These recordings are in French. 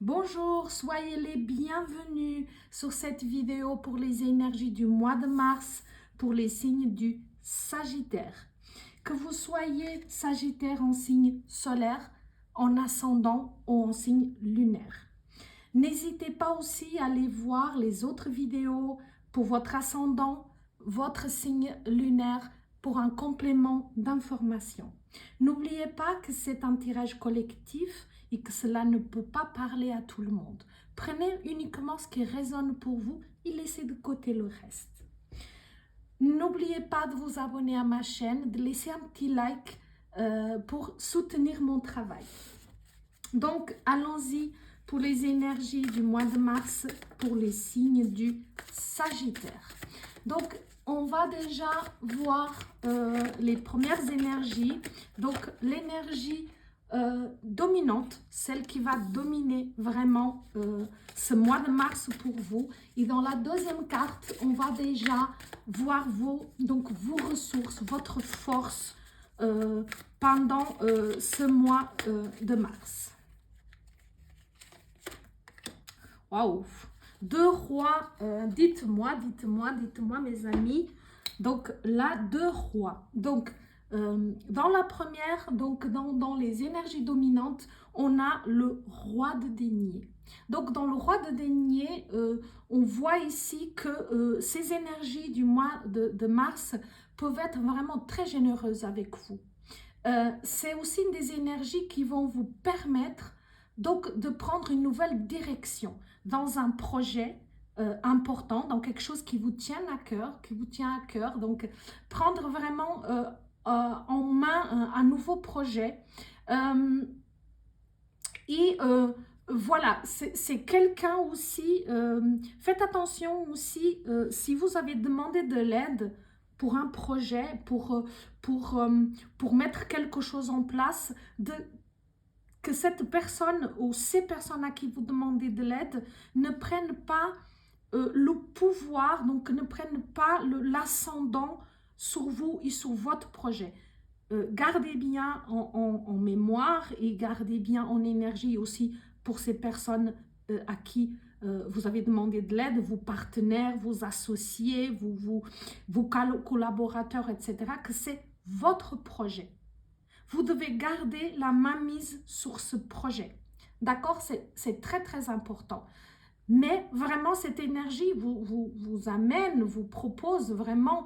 Bonjour, soyez les bienvenus sur cette vidéo pour les énergies du mois de mars pour les signes du Sagittaire. Que vous soyez Sagittaire en signe solaire, en ascendant ou en signe lunaire. N'hésitez pas aussi à aller voir les autres vidéos pour votre ascendant, votre signe lunaire pour un complément d'information. N'oubliez pas que c'est un tirage collectif et que cela ne peut pas parler à tout le monde. Prenez uniquement ce qui résonne pour vous et laissez de côté le reste. N'oubliez pas de vous abonner à ma chaîne, de laisser un petit like pour soutenir mon travail. Donc, allons-y pour les énergies du mois de mars pour les signes du Sagittaire. Donc, on va déjà voir les premières énergies. Donc, l'énergie dominante, celle qui va dominer vraiment ce mois de mars pour vous. Et dans la deuxième carte, on va déjà voir vos ressources, votre force pendant ce mois de mars. Waouh! Deux rois, dites-moi mes amis. Donc là, deux rois. Donc dans la première, donc dans les énergies dominantes, on a le roi de denier. Donc dans le roi de denier, on voit ici que ces énergies du mois de mars peuvent être vraiment très généreuses avec vous. C'est aussi des énergies qui vont vous permettre donc de prendre une nouvelle direction dans un projet important, dans quelque chose qui vous tient à cœur, donc prendre vraiment en main un nouveau projet. Voilà, c'est quelqu'un aussi, faites attention aussi, si vous avez demandé de l'aide pour un projet, pour mettre quelque chose en place, que cette personne ou ces personnes à qui vous demandez de l'aide ne prennent pas le pouvoir, donc ne prennent pas l'ascendant sur vous et sur votre projet. Gardez bien en mémoire et gardez bien en énergie aussi pour ces personnes à qui vous avez demandé de l'aide, vos partenaires, vos associés, vos collaborateurs, etc., que c'est votre projet. Vous devez garder la main mise sur ce projet. D'accord? C'est très, très important. Mais vraiment, cette énergie vous amène, vous propose vraiment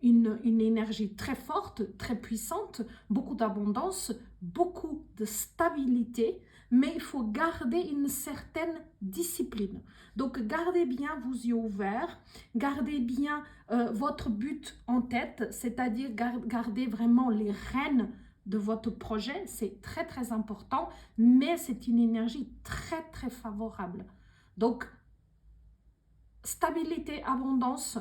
une énergie très forte, très puissante, beaucoup d'abondance, beaucoup de stabilité, mais il faut garder une certaine discipline. Donc, gardez bien vos yeux ouverts, gardez bien votre but en tête, c'est-à-dire gardez vraiment les rênes de votre projet, c'est très très important, mais c'est une énergie très très favorable. Donc, stabilité, abondance,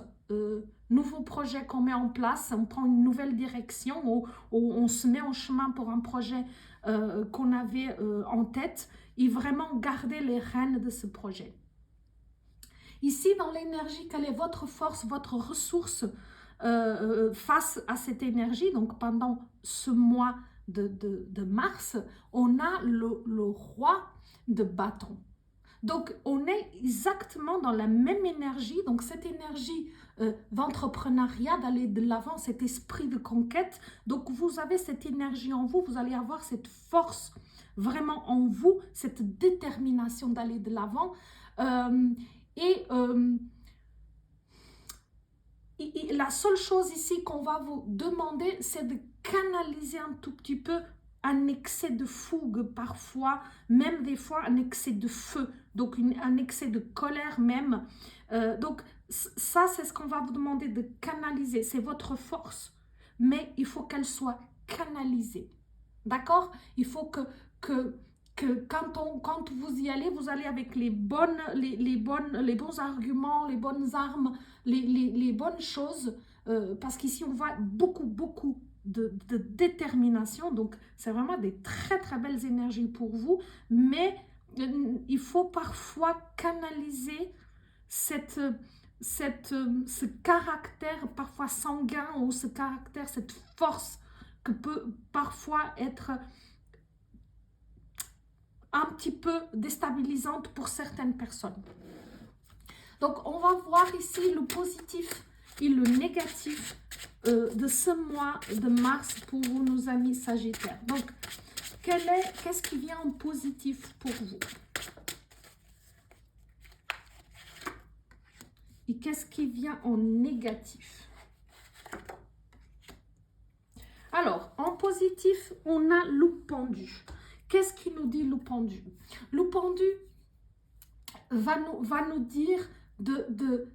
nouveau projet qu'on met en place, on prend une nouvelle direction ou on se met en chemin pour un projet qu'on avait en tête et vraiment garder les rênes de ce projet. Ici, dans l'énergie, quelle est votre force, votre ressource face à cette énergie? Donc, pendant ce mois de mars, on a le roi de bâton. Donc, on est exactement dans la même énergie. Donc, cette énergie d'entrepreneuriat, d'aller de l'avant, cet esprit de conquête. Donc, vous avez cette énergie en vous. Vous allez avoir cette force vraiment en vous, cette détermination d'aller de l'avant. Et la seule chose ici qu'on va vous demander, c'est de canaliser un tout petit peu un excès de fougue parfois, même des fois un excès de feu, donc un excès de colère même. Donc ça, c'est ce qu'on va vous demander de canaliser. C'est votre force, mais il faut qu'elle soit canalisée. D'accord? Il faut que quand vous y allez, vous allez avec les bons arguments, les bonnes armes, les bonnes choses, parce qu'ici on voit beaucoup de détermination, donc c'est vraiment des très très belles énergies pour vous, mais il faut parfois canaliser ce caractère parfois sanguin ou ce caractère, cette force que peut parfois être un petit peu déstabilisante pour certaines personnes. Donc, on va voir ici le positif et le négatif de ce mois de mars pour vous, nos amis Sagittaires. Donc, qu'est-ce qui vient en positif pour vous? Et qu'est-ce qui vient en négatif? Alors, en positif, on a le pendu. Qu'est-ce qui nous dit le pendu? Le pendu va nous dire de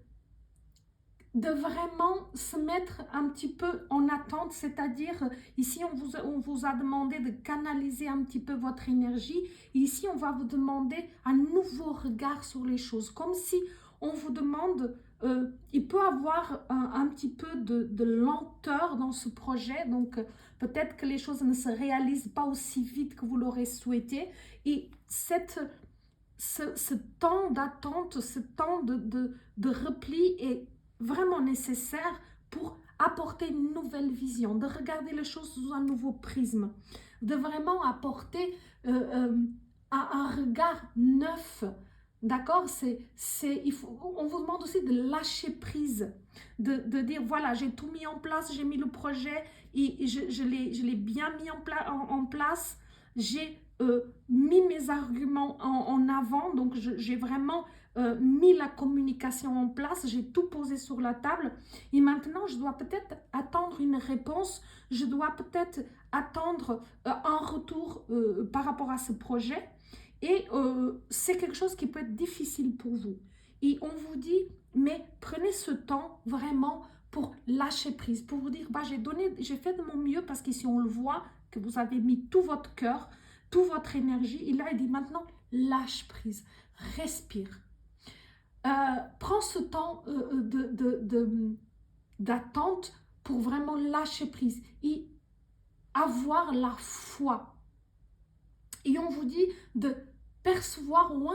vraiment se mettre un petit peu en attente, c'est-à-dire ici on vous a demandé de canaliser un petit peu votre énergie, et ici on va vous demander un nouveau regard sur les choses, comme si on vous demande, il peut avoir un petit peu de lenteur dans ce projet, donc peut-être que les choses ne se réalisent pas aussi vite que vous l'aurez souhaité, et ce temps d'attente, ce temps de repli est vraiment nécessaire pour apporter une nouvelle vision, de regarder les choses sous un nouveau prisme, de vraiment apporter un regard neuf. D'accord? On vous demande aussi de lâcher prise, de dire voilà, j'ai tout mis en place, j'ai mis le projet et je l'ai bien mis en place, j'ai mis mes arguments en avant, donc j'ai vraiment mis la communication en place, j'ai tout posé sur la table et maintenant je dois peut-être attendre une réponse, je dois peut-être attendre un retour par rapport à ce projet. Et c'est quelque chose qui peut être difficile pour vous. Et on vous dit, mais prenez ce temps vraiment pour lâcher prise, pour vous dire, bah, j'ai fait de mon mieux parce qu'ici on le voit que vous avez mis tout votre cœur, toute votre énergie. Et là, il dit maintenant, lâche prise, respire. Prends ce temps d'attente pour vraiment lâcher prise et avoir la foi. Et on vous dit de percevoir ou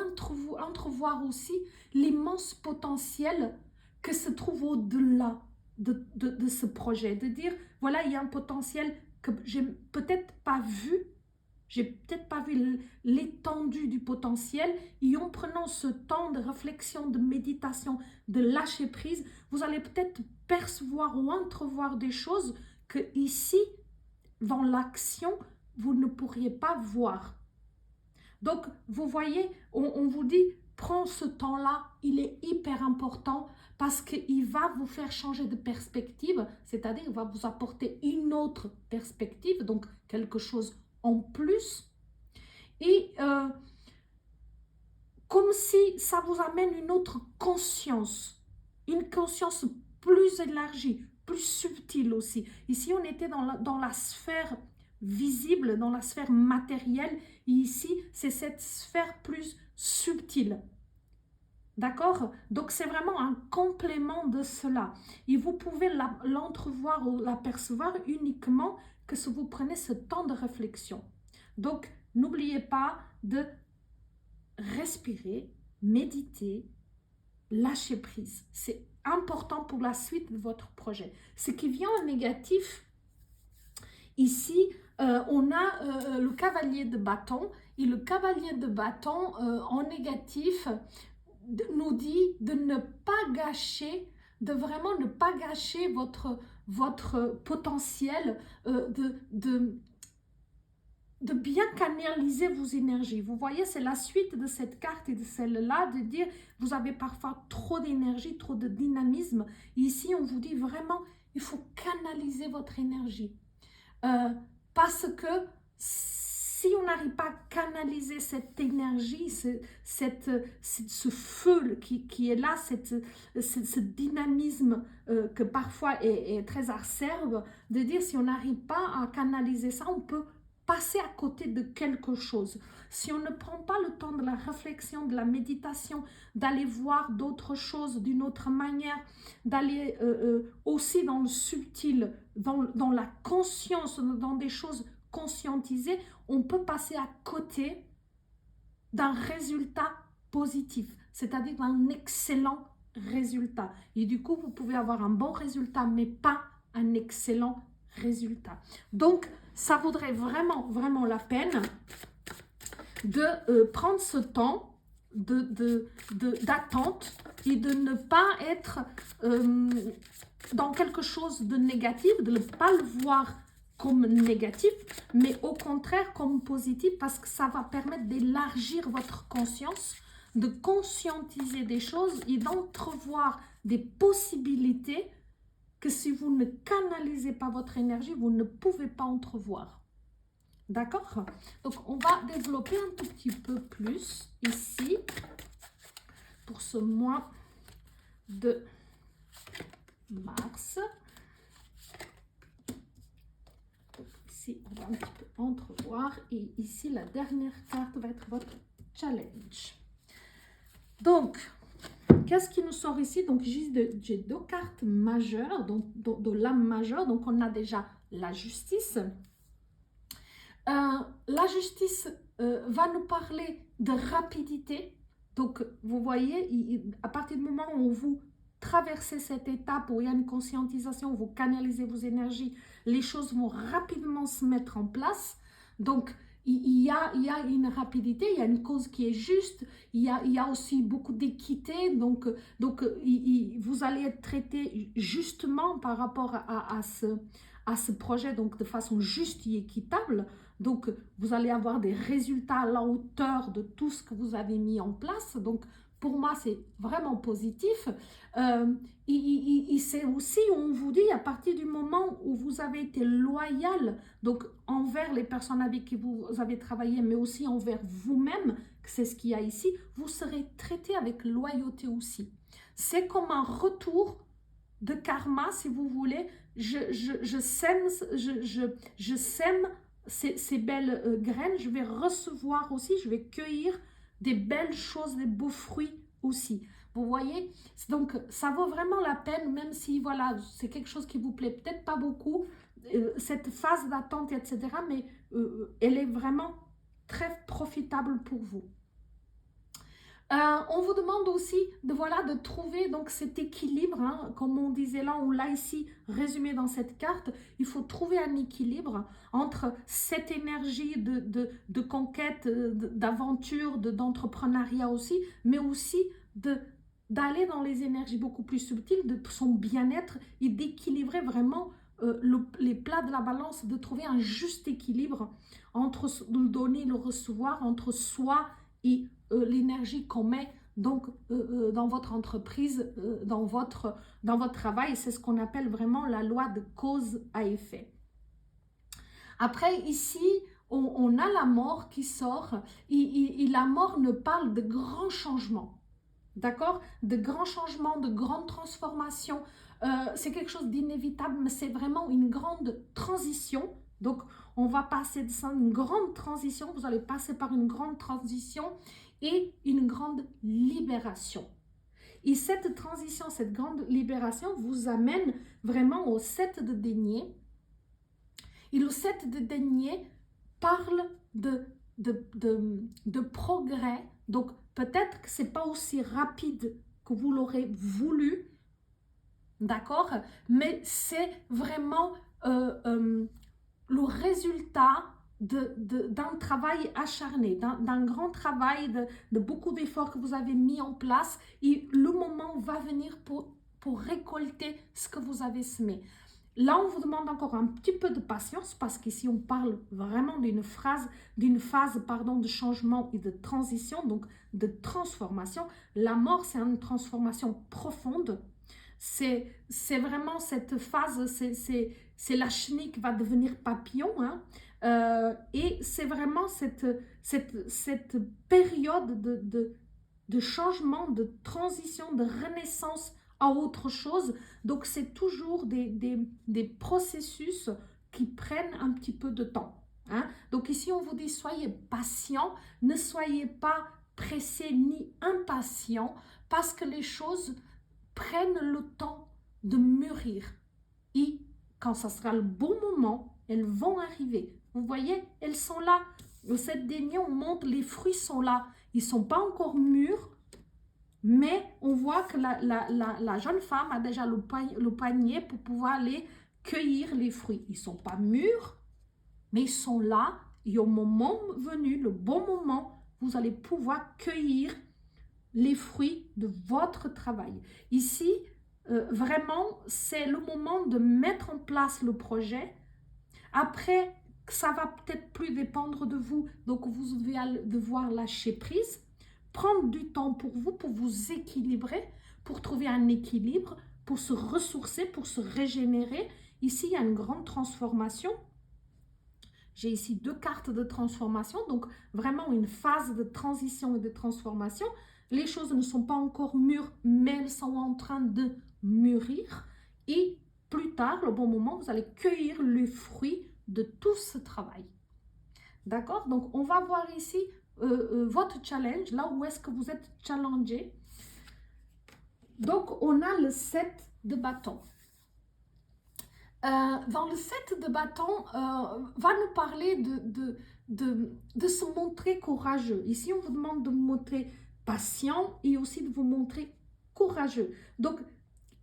entrevoir aussi l'immense potentiel que se trouve au-delà de ce projet. De dire, voilà, il y a un potentiel que j'ai peut-être pas vu, l'étendue du potentiel. Et en prenant ce temps de réflexion, de méditation, de lâcher prise, vous allez peut-être percevoir ou entrevoir des choses que ici, dans l'action, vous ne pourriez pas voir. Donc, vous voyez, on vous dit, prends ce temps-là, il est hyper important parce qu'il va vous faire changer de perspective, c'est-à-dire il va vous apporter une autre perspective, donc quelque chose en plus. Et comme si ça vous amène une autre conscience, une conscience plus élargie, plus subtile aussi. Ici, on était dans la sphère visible, dans la sphère matérielle, et ici, c'est cette sphère plus subtile. D'accord? Donc, c'est vraiment un complément de cela. Et vous pouvez l'entrevoir ou l'apercevoir uniquement que si vous prenez ce temps de réflexion. Donc, n'oubliez pas de respirer, méditer, lâcher prise. C'est important pour la suite de votre projet. Ce qui vient en négatif, ici, on a le cavalier de bâton. Et le cavalier de bâton, en négatif, nous dit de ne pas gâcher, de vraiment ne pas gâcher votre potentiel, de bien canaliser vos énergies. Vous voyez, c'est la suite de cette carte et de celle-là, de dire, vous avez parfois trop d'énergie, trop de dynamisme. Et ici, on vous dit vraiment, il faut canaliser votre énergie. Parce que si on n'arrive pas à canaliser cette énergie, ce feu qui est là, ce dynamisme que parfois est très acerbe, de dire si on n'arrive pas à canaliser ça, on peut passer à côté de quelque chose. Si on ne prend pas le temps de la réflexion, de la méditation, d'aller voir d'autres choses d'une autre manière, d'aller aussi dans le subtil, dans la conscience, dans des choses conscientisées, on peut passer à côté d'un résultat positif, c'est-à-dire d'un excellent résultat. Et du coup, vous pouvez avoir un bon résultat, mais pas un excellent résultat. Donc, ça vaudrait vraiment, vraiment la peine de prendre ce temps d'attente et de ne pas être dans quelque chose de négatif, de ne pas le voir comme négatif, mais au contraire comme positif, parce que ça va permettre d'élargir votre conscience, de conscientiser des choses et d'entrevoir des possibilités que si vous ne canalisez pas votre énergie, vous ne pouvez pas entrevoir. D'accord? Donc, on va développer un tout petit peu plus ici pour ce mois de mars. Donc, ici, on va un petit peu entrevoir. Et ici, la dernière carte va être votre challenge. Donc, qu'est-ce qui nous sort ici? Donc, j'ai deux cartes majeures, donc de l'âme majeure. Donc, on a déjà la justice. La justice va nous parler de rapidité. Donc, vous voyez, à partir du moment où vous traversez cette étape, où il y a une conscientisation, où vous canalisez vos énergies, les choses vont rapidement se mettre en place. Donc, il y a une rapidité, il y a une cause qui est juste, il y a aussi beaucoup d'équité. Donc vous allez être traité justement par rapport à ce projet, donc de façon juste et équitable. Donc, vous allez avoir des résultats à la hauteur de tout ce que vous avez mis en place. Donc, pour moi, c'est vraiment positif. C'est aussi, on vous dit, à partir du moment où vous avez été loyal, donc envers les personnes avec qui vous avez travaillé, mais aussi envers vous-même, c'est ce qu'il y a ici, vous serez traité avec loyauté aussi. C'est comme un retour de karma, si vous voulez. Je sème ces belles graines, je vais recevoir aussi, je vais cueillir des belles choses, des beaux fruits aussi. Vous voyez? Donc, ça vaut vraiment la peine, même si, voilà, c'est quelque chose qui vous plaît peut-être pas beaucoup, cette phase d'attente, etc., mais elle est vraiment très profitable pour vous. On vous demande aussi de trouver donc cet équilibre, hein, comme on disait là, on l'a ici résumé dans cette carte. Il faut trouver un équilibre entre cette énergie de conquête, d'aventure, d'entrepreneuriat aussi, mais aussi d'aller dans les énergies beaucoup plus subtiles, de son bien-être et d'équilibrer vraiment les plats de la balance, de trouver un juste équilibre entre le donner et le recevoir, entre soi et l'énergie qu'on met donc dans votre entreprise, dans votre travail. C'est ce qu'on appelle vraiment la loi de cause à effet. Après, ici, on a la mort qui sort et la mort ne parle de grands changements. D'accord? De grands changements, de grandes transformations. C'est quelque chose d'inévitable, mais c'est vraiment une grande transition. Donc, on va passer de ça, une grande transition. Vous allez passer par une grande transition et une grande libération. Et cette transition, cette grande libération vous amène vraiment au 7 de denier. Et le 7 de denier parle de progrès. Donc, peut-être que ce n'est pas aussi rapide que vous l'aurez voulu, d'accord? Mais c'est vraiment le résultat d'un travail acharné, d'un grand travail, de beaucoup d'efforts que vous avez mis en place. Et le moment va venir pour récolter ce que vous avez semé. Là, on vous demande encore un petit peu de patience parce qu'ici, on parle vraiment d'une phase de changement et de transition, donc de transformation. La mort, c'est une transformation profonde. C'est vraiment cette phase, c'est la chenille qui va devenir papillon, hein. Et c'est vraiment cette période de changement, de transition, de renaissance à autre chose. Donc, c'est toujours des processus qui prennent un petit peu de temps, hein. Donc, ici, on vous dit, soyez patient, ne soyez pas pressé ni impatient, parce que les choses prennent le temps de mûrir. Et quand ça sera le bon moment, elles vont arriver. Vous voyez, elles sont là. Le 7 denier, on montre, les fruits sont là. Ils ne sont pas encore mûrs, mais on voit que la jeune femme a déjà le panier pour pouvoir aller cueillir les fruits. Ils ne sont pas mûrs, mais ils sont là Et au moment venu, le bon moment, vous allez pouvoir cueillir les fruits de votre travail. Ici, vraiment, c'est le moment de mettre en place le projet. Après, ça va peut-être plus dépendre de vous, donc vous allez devoir lâcher prise, prendre du temps pour vous équilibrer, pour trouver un équilibre, pour se ressourcer, pour se régénérer. Ici, il y a une grande transformation. J'ai ici 2 cartes de transformation, donc vraiment une phase de transition et de transformation. Les choses ne sont pas encore mûres, mais elles sont en train de mûrir. Et plus tard, le bon moment, vous allez cueillir le fruit de tout ce travail. D'accord? Donc, on va voir ici votre challenge, là où est-ce que vous êtes challengé. Donc, on a le 7 de bâton. Dans le 7 de bâton, va nous parler de se montrer courageux. Ici, on vous demande de vous montrer patient et aussi de vous montrer courageux. Donc,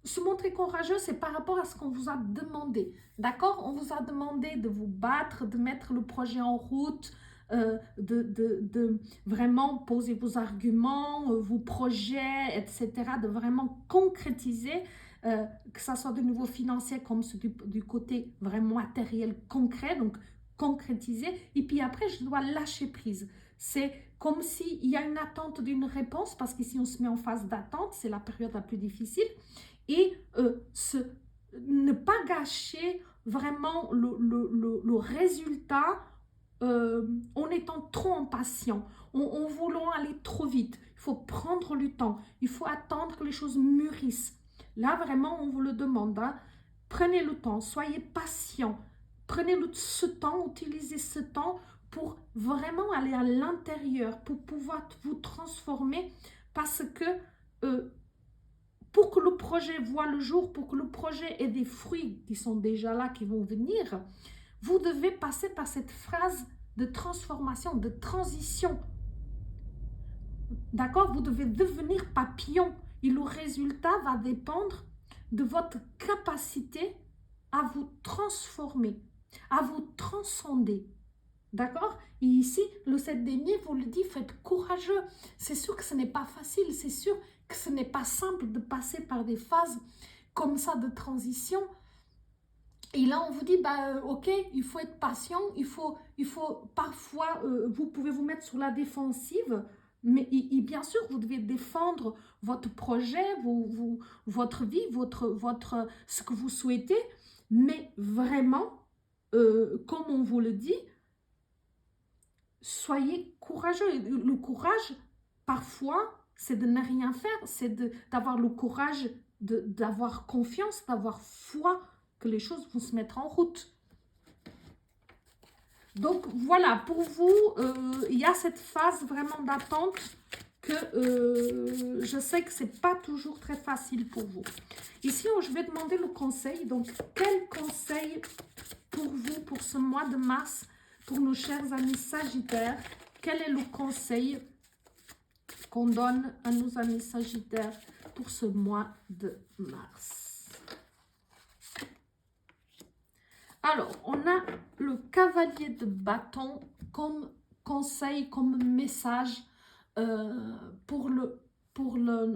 se montrer courageux, c'est par rapport à ce qu'on vous a demandé. D'accord? On vous a demandé de vous battre, de mettre le projet en route, de vraiment poser vos arguments, vos projets, etc., de vraiment concrétiser, que ça soit de niveau financier comme du côté vraiment matériel concret, donc concrétiser. Et puis après, je dois lâcher prise. C'est comme s'il y a une attente d'une réponse, parce qu'ici, on se met en phase d'attente, c'est la période la plus difficile, et ne pas gâcher vraiment le résultat en étant trop impatient, en voulant aller trop vite. Il faut prendre le temps, il faut attendre que les choses mûrissent. Là, vraiment, on vous le demande. Hein. Prenez le temps, soyez patient. Prenez ce temps, utilisez ce temps pour vraiment aller à l'intérieur, pour pouvoir vous transformer, parce que pour que le projet voit le jour, pour que le projet ait des fruits qui sont déjà là, qui vont venir, vous devez passer par cette phase de transformation, de transition. D'accord? Vous devez devenir papillon et le résultat va dépendre de votre capacité à vous transformer, à vous transcender. D'accord? Et ici, le 7 deniers vous le dit, faites courageux. C'est sûr que ce n'est pas facile, c'est sûr que ce n'est pas simple de passer par des phases comme ça de transition. Et là, on vous dit, bah, ok, il faut être patient, il faut parfois, vous pouvez vous mettre sur la défensive, mais bien sûr, vous devez défendre votre projet, votre vie, ce que vous souhaitez, mais vraiment, comme on vous le dit, soyez courageux. Le courage, parfois, c'est de ne rien faire, c'est d'avoir le courage, d'avoir confiance, d'avoir foi que les choses vont se mettre en route. Donc voilà, pour vous, il y a cette phase vraiment d'attente que je sais que ce n'est pas toujours très facile pour vous. Ici, je vais demander le conseil. Donc, quel conseil pour vous, pour ce mois de mars, pour nos chers amis Sagittaires? Quel est le conseil qu'on donne à nos amis Sagittaires pour ce mois de mars? Alors, on a le cavalier de bâton comme conseil, comme message pour le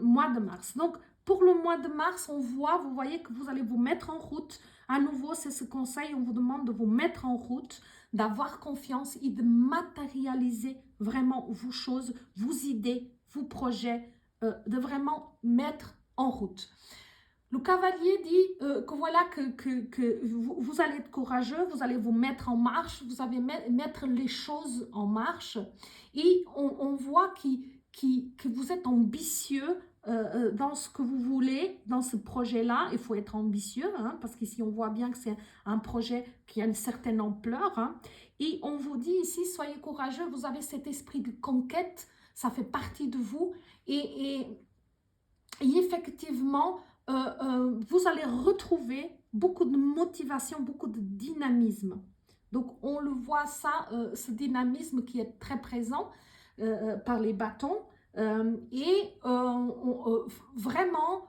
mois de mars. Donc, pour le mois de mars, vous voyez que vous allez vous mettre en route. À nouveau, c'est ce conseil, on vous demande de vous mettre en route, d'avoir confiance et de matérialiser vraiment vos choses, vos idées, vos projets, de vraiment mettre en route. Le cavalier dit que voilà, que vous allez être courageux, vous allez vous mettre en marche, vous allez mettre les choses en marche. Et on voit que vous êtes ambitieux dans ce que vous voulez, dans ce projet-là. Il faut être ambitieux, hein, parce qu'ici, on voit bien que c'est un projet qui a une certaine ampleur. Hein. Et on vous dit ici, soyez courageux, vous avez cet esprit de conquête, ça fait partie de vous. Et effectivement, vous allez retrouver beaucoup de motivation, beaucoup de dynamisme. Donc, on le voit ça, ce dynamisme qui est très présent par les bâtons. Vraiment,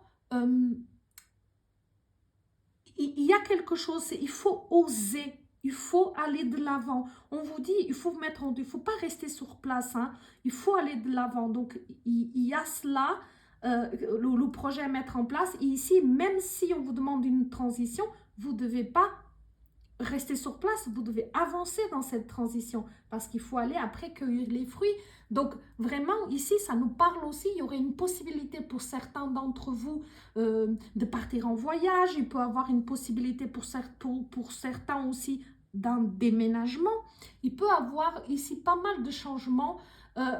il y a quelque chose, il faut oser. Il faut aller de l'avant. On vous dit, il faut mettre il faut pas rester sur place. Hein. Il faut aller de l'avant. Donc, il y a cela, le projet à mettre en place. Et ici, même si on vous demande une transition, vous ne devez pas rester sur place, vous devez avancer dans cette transition parce qu'il faut aller après cueillir les fruits. Donc vraiment ici ça nous parle aussi, il y aurait une possibilité pour certains d'entre vous de partir en voyage, il peut y avoir une possibilité pour certains aussi d'un déménagement, il peut y avoir ici pas mal de changements,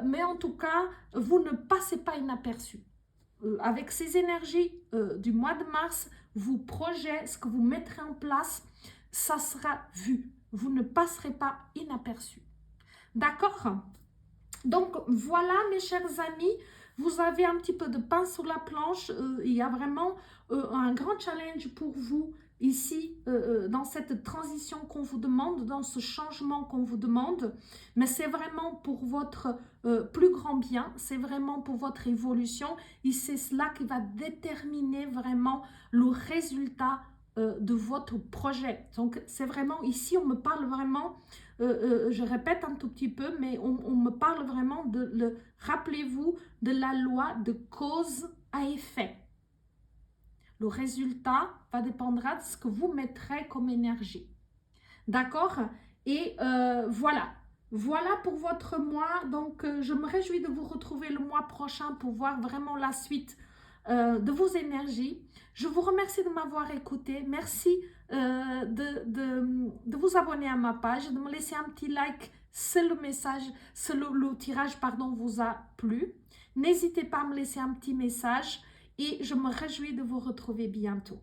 mais en tout cas vous ne passez pas inaperçu. Avec ces énergies du mois de mars, vos projets, ce que vous mettrez en place, ça sera vu. Vous ne passerez pas inaperçu. D'accord? Donc, voilà, mes chers amis, vous avez un petit peu de pain sur la planche. Il y a vraiment un grand challenge pour vous ici, dans cette transition qu'on vous demande, dans ce changement qu'on vous demande. Mais c'est vraiment pour votre plus grand bien, c'est vraiment pour votre évolution. Et c'est cela qui va déterminer vraiment le résultat de votre projet. Donc, c'est vraiment, ici, on me parle vraiment, je répète un tout petit peu, mais on me parle vraiment rappelez-vous, de la loi de cause à effet. Le résultat va dépendra de ce que vous mettrez comme énergie. D'accord? Et voilà. Voilà pour votre mois. Donc, je me réjouis de vous retrouver le mois prochain pour voir vraiment la suite de vos énergies. Je vous remercie de m'avoir écouté. Merci de vous abonner à ma page, de me laisser un petit like si le message, si le tirage pardon, vous a plu. N'hésitez pas à me laisser un petit message et je me réjouis de vous retrouver bientôt.